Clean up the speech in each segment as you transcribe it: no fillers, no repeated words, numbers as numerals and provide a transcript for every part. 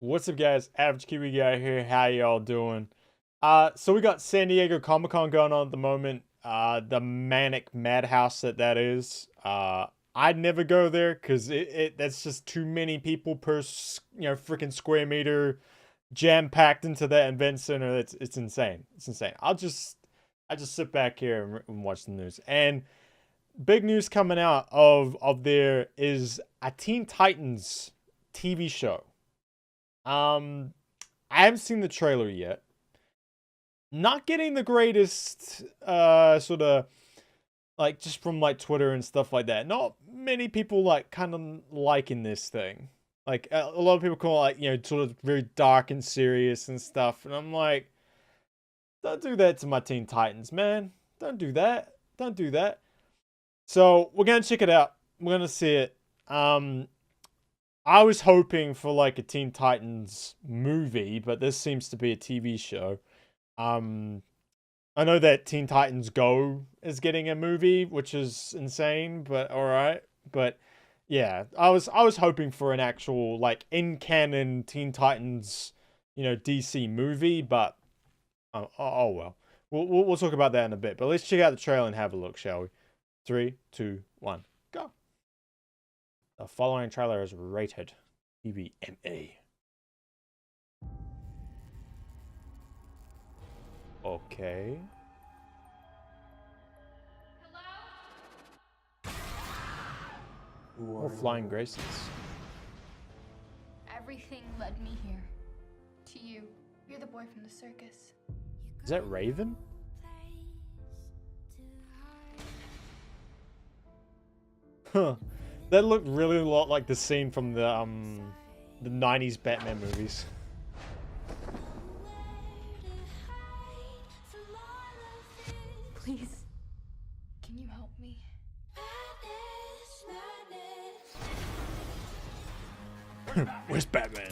What's up, guys? Average Kiwi guy here. How y'all doing? So we got San Diego Comic-Con going on at the moment. The manic madhouse that is. I'd never go there because that's just too many people per freaking square meter, jam packed into that event center. It's insane. It's insane. I just sit back here and watch the news. And big news coming out of there is a Teen Titans TV show. I haven't seen the trailer yet. Not getting the greatest, sort of, like, just from, like, Twitter and stuff like that. Not many people, like, kind of liking this thing. Like, a lot of people call it, like, sort of very dark and serious and stuff. And I'm like, don't do that to my Teen Titans, man. Don't do that. Don't do that. So, we're gonna check it out. We're gonna see it. I was hoping for like a Teen Titans movie, but this seems to be a TV show. I know that Teen Titans Go is getting a movie, which is insane, but all right. But yeah, I was hoping for an actual like in canon Teen Titans, DC movie, but oh well. We'll talk about that in a bit. But let's check out the trailer and have a look, shall we? 3, 2, 1, go. The following trailer is rated TVMA. Okay. More flying graces. Everything led me here. To you. You're the boy from the circus. Is that Raven? Huh. That looked really a lot like the scene from the 90s Batman movies. Please. Can you help me? Where's Batman?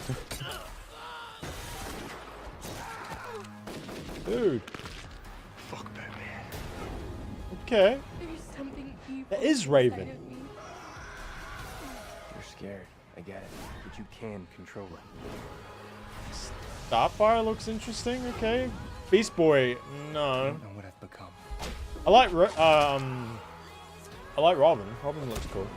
Dude. Fuck Batman. Okay. There's something evil. That is Raven. You're scared. I get it. But you can control it. Starfire looks interesting. Okay. Beast Boy, I no. don't know what I've become. I like Robin. Robin looks cool.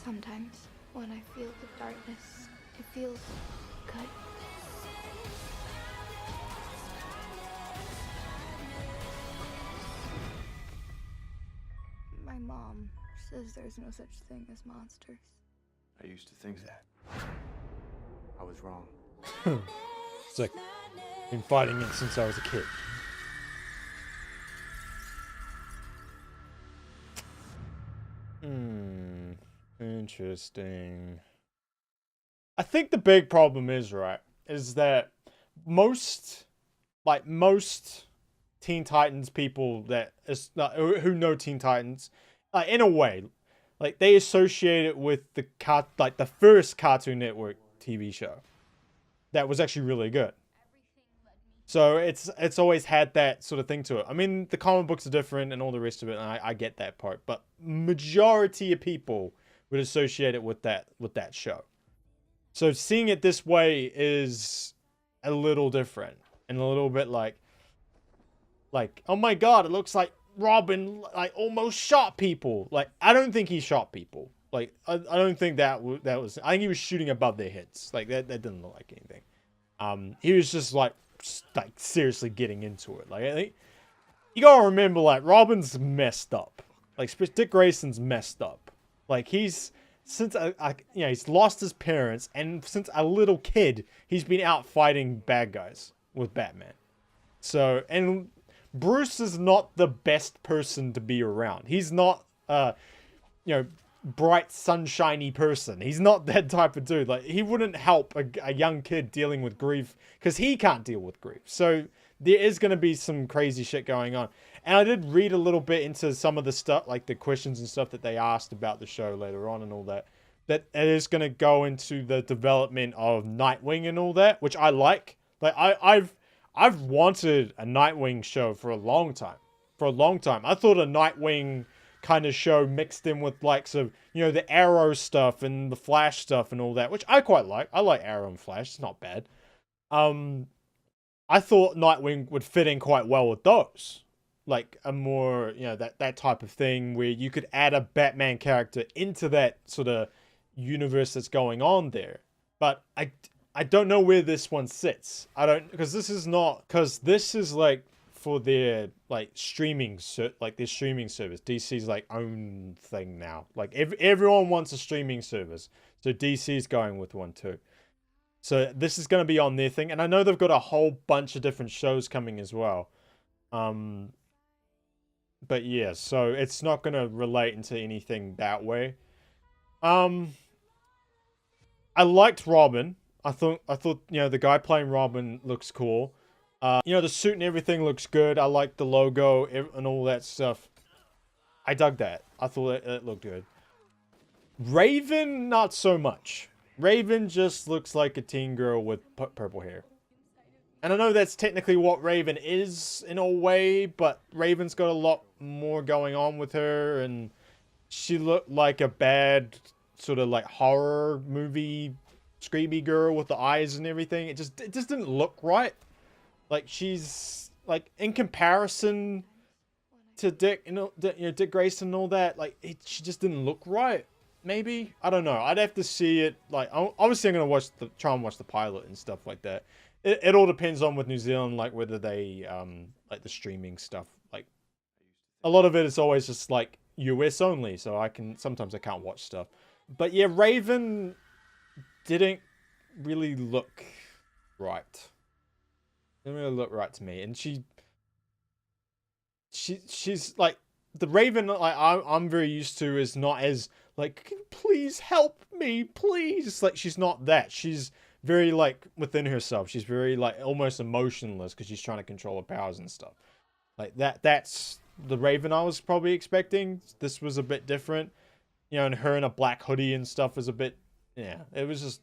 Sometimes, when I feel the darkness, it feels good. My mom says there's no such thing as monsters. I used to think that. I was wrong. It's like, been fighting it since I was a kid. Interesting. I think the big problem is that most Teen Titans people who know Teen Titans, in a way, like they associate it with the first Cartoon Network TV show that was actually really good. So it's always had that sort of thing to it. I mean, the comic books are different and all the rest of it, and I get that part. But majority of people would associate it with that show. So seeing it this way is a little different and a little bit like, oh my god, it looks like Robin like almost shot people. Like I don't think he shot people. Like I don't think that was. I think he was shooting above their heads. Like that didn't look like anything. He was just like seriously getting into it. Like I think you gotta remember, like Robin's messed up. Like Dick Grayson's messed up. Like he's he's lost his parents, and since a little kid, he's been out fighting bad guys with Batman. So and Bruce is not the best person to be around. He's not bright sunshiny person. He's not that type of dude. Like he wouldn't help a young kid dealing with grief because he can't deal with grief. So there is going to be some crazy shit going on. And I did read a little bit into some of the stuff, like the questions and stuff that they asked about the show later on and all that. That it is going to go into the development of Nightwing and all that, which I like. Like I've wanted a Nightwing show for a long time. I thought a Nightwing kind of show mixed in with likes of, you know, the Arrow stuff and the Flash stuff and all that, which I quite like. I like Arrow and Flash. It's not bad. I thought Nightwing would fit in quite well with those. Like a more, you know, that type of thing where you could add a Batman character into that sort of universe that's going on there. But I don't know where this one sits. I don't, because this is like for their like streaming their streaming service. DC's like own thing now. Like everyone wants a streaming service, so DC's going with one too. So this is going to be on their thing, and I know they've got a whole bunch of different shows coming as well. But yeah, so it's not going to relate into anything that way. I liked Robin. I thought, you know, the guy playing Robin looks cool. You know, the suit and everything looks good. I like the logo and all that stuff. I dug that. I thought it looked good. Raven, not so much. Raven just looks like a teen girl with purple hair. And I know that's technically what Raven is in a way, but Raven's got a lot more going on with her, and she looked like a bad sort of like horror movie screamy girl with the eyes and everything. It just didn't look right. Like, she's like, in comparison to Dick, you know, Dick Grayson and all that, like she just didn't look right. Maybe, I don't know. I'd have to see it. Like, obviously, I'm gonna try and watch the pilot and stuff like that. It all depends on with New Zealand, like whether they like the streaming stuff. Like, a lot of it is always just like US only, so sometimes I can't watch stuff. But yeah, Raven didn't really look right. Didn't really look right to me, and she's like, the Raven like I'm very used to is not as like, please help me, please. Like, she's not that. She's very like within herself. She's very like almost emotionless because she's trying to control her powers and stuff. Like that's the Raven I was probably expecting. This was a bit different. You know, and her in a black hoodie and stuff was a bit, yeah, it was just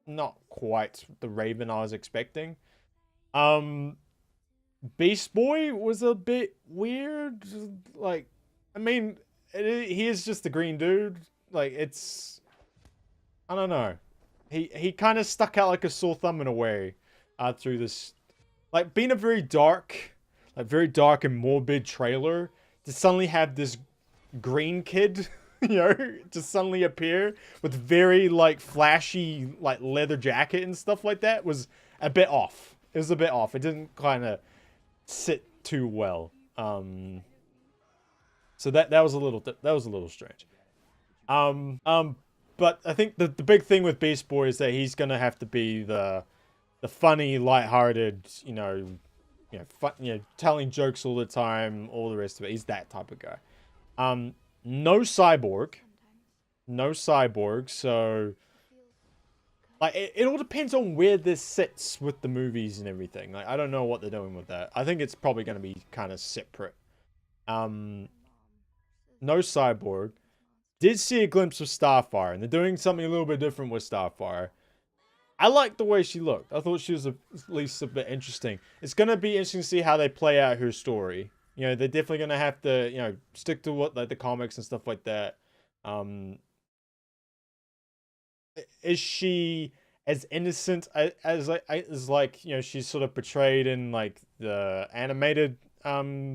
not quite the Raven I was expecting. Beast Boy was a bit weird. Like, I mean, he is just the green dude. Like, it's, I don't know. He kind of stuck out like a sore thumb in a way through this, like, being a very dark and morbid trailer, to suddenly have this green kid, you know, to suddenly appear with very like flashy like leather jacket and stuff like that was a bit off. It was a bit off. It didn't kind of sit too well. So that was a little strange. But I think the big thing with Beast Boy is that he's gonna have to be the funny, lighthearted, telling jokes all the time, all the rest of it. He's that type of guy. No cyborg, so like it all depends on where this sits with the movies and everything. Like, I don't know what they're doing with that. I think it's probably going to be kind of separate. No cyborg. Did see a glimpse of Starfire, and they're doing something a little bit different with Starfire. I liked the way she looked. I thought she was at least a bit interesting. It's going to be interesting to see how they play out her story. You know, they're definitely going to have to, you know, stick to what, like, the comics and stuff like that. Is she as innocent as like, you know, she's sort of portrayed in, like, the animated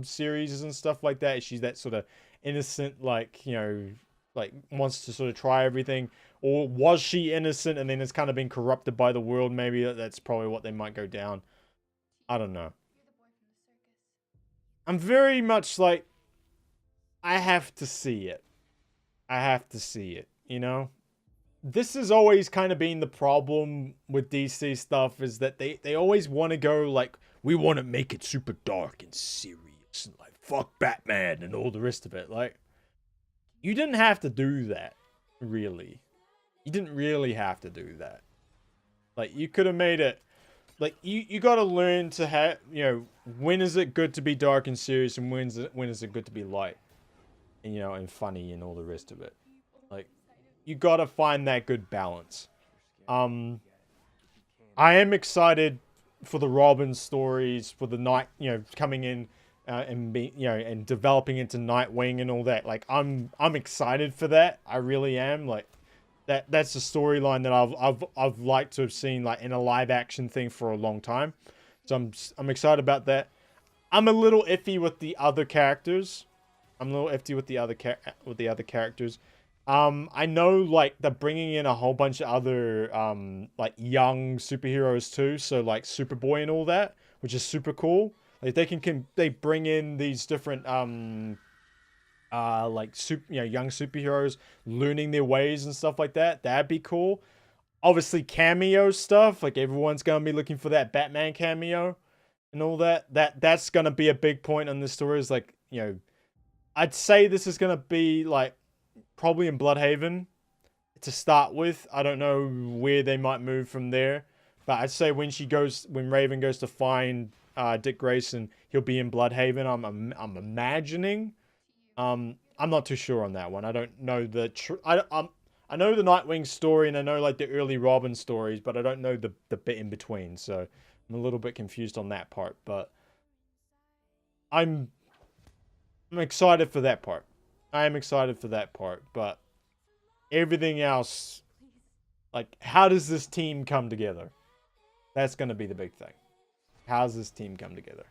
series and stuff like that? Is she that sort of innocent, like, you know, like, wants to sort of try everything? Or was she innocent and then it's kind of been corrupted by the world? Maybe that's probably what they might go down. I don't know. I'm very much like, I have to see it. I have to see it, you know? This has always kind of been the problem with DC stuff, is that they always want to go like, we want to make it super dark and serious and like, fuck Batman and all the rest of it. Like, you didn't have to do that, really. You didn't really have to do that. Like, you could have made it, like, you got to learn to have, you know, when is it good to be dark and serious, and when is it good to be light and, you know, and funny and all the rest of it. Like, you got to find that good balance. I am excited for the Robin stories, for the night, you know, coming in and be, you know, and developing into Nightwing and all that. Like I'm excited for that. I really am. Like that's the storyline that I've liked to have seen like in a live action thing for a long time. So I'm excited about that. I'm a little iffy with the other characters. I'm a little iffy with the other characters. I know like they're bringing in a whole bunch of other like young superheroes too. So like Superboy and all that, which is super cool. Like they bring in these different like young superheroes learning their ways and stuff like that. That'd be cool. Obviously cameo stuff, like everyone's gonna be looking for that Batman cameo and all that. That's gonna be a big point on this story. Is like, you know, I'd say this is gonna be like probably in Bloodhaven to start with. I don't know where they might move from there, but I'd say when Raven goes to find Dick Grayson, he'll be in Bloodhaven. I'm imagining. I'm not too sure on that one. I don't know I know the Nightwing story and I know like the early Robin stories, but I don't know the bit in between. So I'm a little bit confused on that part, but I'm excited for that part. I am excited for that part, but everything else, like, how does this team come together? That's going to be the big thing. How does this team come together?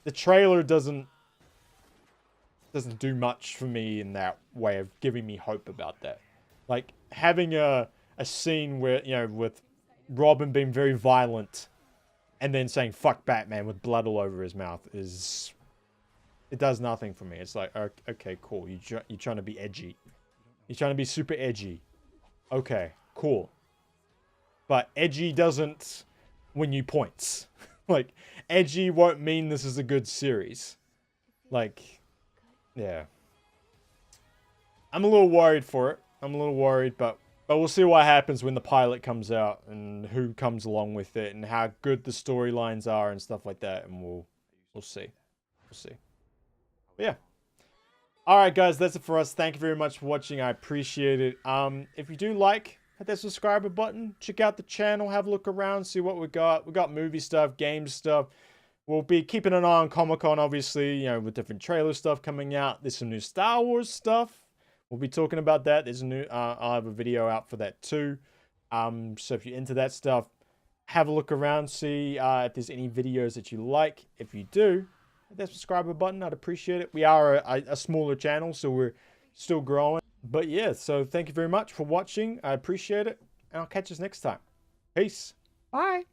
The trailer doesn't do much for me in that way of giving me hope about that. Like, having a scene where, you know, with Robin being very violent and then saying, fuck Batman with blood all over his mouth is... It does nothing for me. It's like, okay, cool. You're trying to be edgy. You're trying to be super edgy. Okay, cool. But edgy doesn't win you points. Like, edgy won't mean this is a good series. Like, yeah. I'm a little worried for it. I'm a little worried, but we'll see what happens when the pilot comes out and who comes along with it and how good the storylines are and stuff like that. And we'll see. We'll see. But yeah. Alright guys, that's it for us. Thank you very much for watching. I appreciate it. If you do like, hit that subscriber button. Check out the channel. Have a look around. See what we got. We got movie stuff, game stuff. We'll be keeping an eye on Comic-Con, obviously, you know, with different trailer stuff coming out. There's some new Star Wars stuff. We'll be talking about that. There's a new, I'll have a video out for that too. So if you're into that stuff, have a look around. See if there's any videos that you like. If you do, hit that subscriber button. I'd appreciate it. We are a smaller channel, so we're still growing. But yeah, so thank you very much for watching. I appreciate it. And I'll catch us next time. Peace. Bye.